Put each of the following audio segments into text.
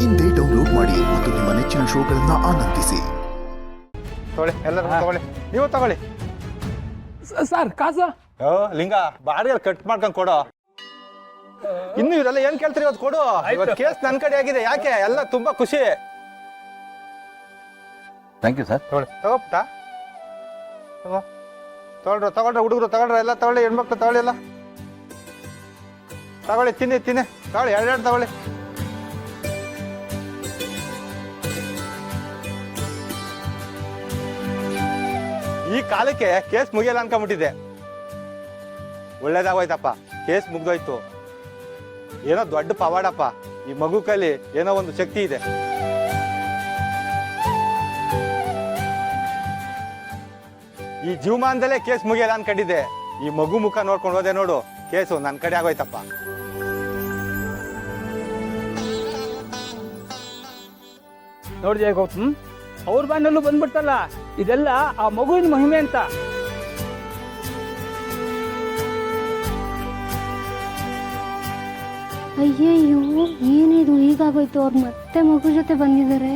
ಇಂದೇ ಡೌನ್ಲೋಡ್ ಮಾಡಿ ಮತ್ತು ನಿಮ್ಮ ನೆಚ್ಚಿನ ಶೋಗಳನ್ನ ಆನಂದಿಸಿ. ತಗೊಳ್ಳಿ, ಎಲ್ಲರೂ ತಗೊಳ್ಳಿ, ನೀವು ತಗೊಳ್ಳಿ. ಸರ್ ಕಾಸು ಲಿಂಗ ಬಾಡಿಗೆ ಕಟ್ ಮಾಡ್ಕೊಂಡು ಕೊಡು. ಇನ್ನು ಇವರೆಲ್ಲ ಏನ್ ಕೇಳ್ತೀರಿ ಇವತ್ತು ಕೊಡು. ಇವತ್ತು ಕೇಸ್ ನನ್ನ ಕಡೆ ಆಗಿದೆ. ಯಾಕೆ ಎಲ್ಲ ತುಂಬಾ ಖುಷಿ. Thank you sir. ತಗೊಳ್ಳಿ, ತಗೋಪ್ಪ ತಗೊಳ್ರಿ ಹುಡುಗರು ತಗೊಳ್ರಿ, ಎಲ್ಲ ತಗೊಳ್ಳಿ, ಹೆಣ್ಮಕ್ಳು ತಗೊಳ್ಳಿ, ಎಲ್ಲ ತಗೊಳ್ಳಿ, ತಿನ್ನಿ ತಗೊಳ್ಳಿ, ಎರಡೆರಡು ತಗೊಳ್ಳಿ. ಈ ಕಾಲಕ್ಕೆ ಕೇಸ್ ಮುಗಿಯಲ್ಲ ಅನ್ಕೊಂಡ್ಬಿಟ್ಟಿದೆ. ಒಳ್ಳೇದಾಗೋಯ್ತಪ್ಪ, ಕೇಸ್ ಮುಗ್ದೋಯ್ತು. ಏನೋ ದೊಡ್ಡ ಪವಾಡಪ್ಪ. ಈ ಮಗು ಕೈಲಿ ಏನೋ ಒಂದು ಶಕ್ತಿ ಇದೆ. ಈ ಜೀವಮಾನದಲ್ಲೇ ಕೇಸ್ ಮುಗಿಯಲ್ಲ ಅನ್ಕೊಂಡಿದ್ದೆ. ಈ ಮಗು ಮುಖ ನೋಡ್ಕೊಂಡು ಹೋದೆ ನೋಡು, ಕೇಸು ನನ್ನ ಕಡೆ ಆಗೋಯ್ತಪ್ಪ. ನೋಡಿದೆ ಗೌತಮ್, ಅವ್ರ ಬಾನಲ್ಲೂ ಬಂದ್ಬಿಡ್ತಲ್ಲ, ಇದೆಲ್ಲ ಆ ಮಗುವಿನ ಮಹಿಮೆ ಅಂತ. ಅಯ್ಯಯ್ಯೋ, ಏನಿದು ಹೀಗಾಗೋಯ್ತು? ಅವ್ರು ಮತ್ತೆ ಮಗು ಜೊತೆ ಬಂದಿದ್ದಾರೆ.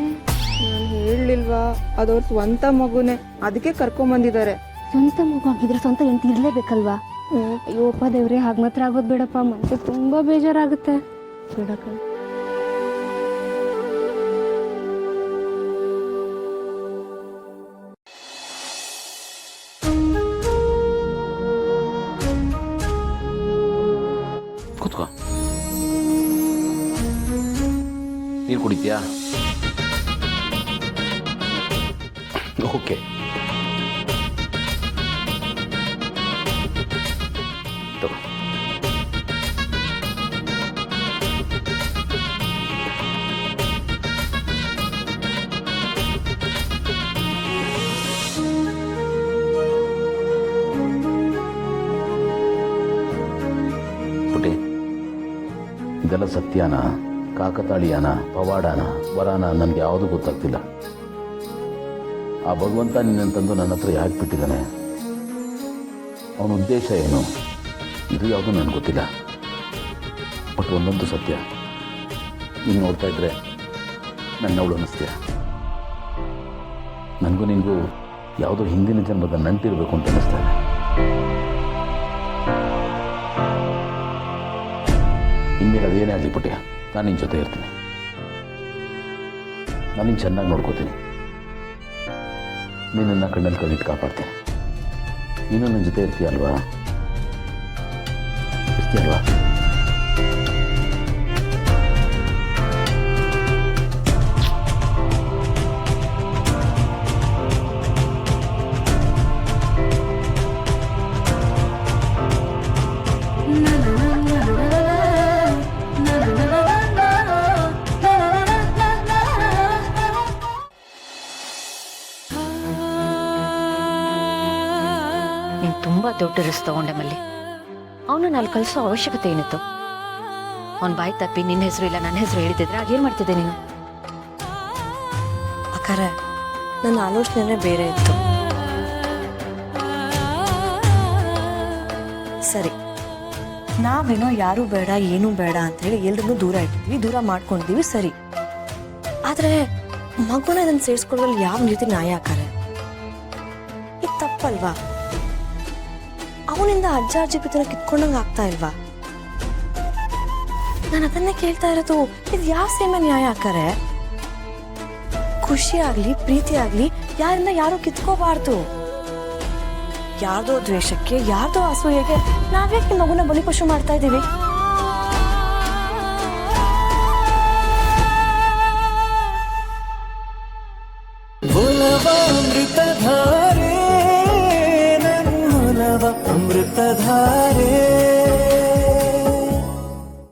ನಾನು ಹೇಳಲಿಲ್ವಾ, ಅದವ್ರ ಸ್ವಂತ ಮಗುನೇ, ಅದಕ್ಕೆ ಕರ್ಕೊಂಬಂದಿದ್ದಾರೆ. ಸ್ವಂತ ಮಗು ಆಗಿದ್ರೆ ಸ್ವಂತ ಎಂತ ಇರ್ಲೇಬೇಕಲ್ವಾ? ಅಯ್ಯೋಪ್ಪ ದೇವ್ರೆ, ಹಾಗೆ ಮಾತ್ರ ಆಗೋದು ಬೇಡಪ್ಪ. ಮನಸ್ಸಿಗೆ ತುಂಬಾ ಬೇಜಾರಾಗುತ್ತೆ. ಬಿಡಕ್ಕ. ಕೂತ್ಕೋ. ನೀರು ಕುಡಿತೀಯಾ? ಓಕೆ. ತಗೋ. ಪುಟಿ, ಇದೆಲ್ಲ ಸತ್ಯನಾ, ಕಾಕತಾಳೀಯನ, ಪವಾಡನ, ವರಾನ ನನಗೆ ಯಾವುದೂ ಗೊತ್ತಾಗ್ತಿಲ್ಲ. ಆ ಭಗವಂತ ನಿನ್ನಂತಂದು ನನ್ನ ಹತ್ರ ಯಾಕೆ ಬಿಟ್ಟಿದ್ದಾನೆ? ಅವನ ಉದ್ದೇಶ ಏನು? ಇದು ಯಾವುದೂ ನನಗೆ ಗೊತ್ತಿಲ್ಲ. ಬಟ್ ಒಂದೊಂದು ಸತ್ಯ, ನೀನು ನೋಡ್ತಾ ಇದ್ರೆ ನನ್ನವಳು ಅನ್ನಿಸ್ತೀಯ. ನನಗೂ ನಿನಗೂ ಯಾವುದೋ ಹಿಂದಿನ ಜನ್ಮದ ನಂಟಿರಬೇಕು ಅಂತ ಅನ್ನಿಸ್ತಾ ಇದೆ. ಇನ್ಮೇಲೆ ಅದೇನೇ ಆಗಲಿ ಪುಟ್ಯ, ನಾನು ನಿನ್ನ ಜೊತೆ ಇರ್ತೀನಿ. ನಾನು ನಿನ್ನ ಚೆನ್ನಾಗಿ ನೋಡ್ಕೋತೀನಿ. ನಿನ್ನನ್ನು ಕಣ್ಣಲ್ಲಿ ಕಣ್ಣಿಟ್ಟು ಕಾಪಾಡ್ತೀನಿ. ನೀನು ನನ್ನ ಜೊತೆ ಇರ್ತೀಯಲ್ವಾ? ಇರ್ತೀಯಲ್ವಾ? ತುಂಬಾ ದೊಡ್ಡ ರಿಸ್ಕ್ ತಗೊಂಡೆ ಮಲ್ಲಿ. ಅವನನ್ನ ಅಲ್ಲಿ ಕಳಿಸೋ ಅವಶ್ಯಕತೆ ಏನಿತ್ತು? ಅವನ್ ಬಾಯಿ ತಪ್ಪಿ ನಿನ್ನ ಹೆಸರು ಇಲ್ಲ ನನ್ನ ಹೆಸರು ಹೇಳಿದ್ರೆ ಆಗೇನ್ ಮಾಡ್ತಿದ್ದೆ ನೀನು? ಅಕ್ಕಾರ, ನನ್ನ ಆಲೋಚನೆ ಬೇರೆ ಇತ್ತು. ಸರಿ, ನಾವೇನೋ ಯಾರು ಬೇಡ ಏನೂ ಬೇಡ ಅಂತ ಹೇಳಿ ಎಲ್ರನ್ನೂ ದೂರ ಇಟ್ಟಿದ್ವಿ, ದೂರ ಮಾಡ್ಕೊಂಡಿದೀವಿ, ಸರಿ. ಆದ್ರೆ ಮಗುನ ಇದನ್ನು ಸೇರಿಸ್ಕೊಳ್ಳೋದ್ರಲ್ಲಿ ಯಾವ ರೀತಿ ನ್ಯಾಯ ಅಕ್ಕಾರ? ಇದು ತಪ್ಪಲ್ವಾ? ಅವನಿಂದ ಅಜ್ಜ ಅಜ್ಜಿ ಬಿದ್ದನ ಕಿತ್ಕೊಂಡಂಗೆ ಆಗ್ತಾ ಇಲ್ವಾ? ನಾನು ಅದನ್ನೇ ಕೇಳ್ತಾ ಇರೋದು. ಇದು ಯಾವ ಸೇಮೆ ನ್ಯಾಯ ಅಕ್ಕಾರೆ? ಖುಷಿ ಆಗ್ಲಿ, ಪ್ರೀತಿ ಆಗ್ಲಿ, ಯಾರಿಂದ ಯಾರು ಕಿತ್ಕೋಬಾರ್ದು. ಯಾರ್ದೋ ದ್ವೇಷಕ್ಕೆ, ಯಾರ್ದೋ ಅಸೂಯೆಗೆ ನಾವ್ಯಾಕೆ ಮಗುನ ಬಲಿಪಶು ಮಾಡ್ತಾ ಇದ್ದೀವಿ?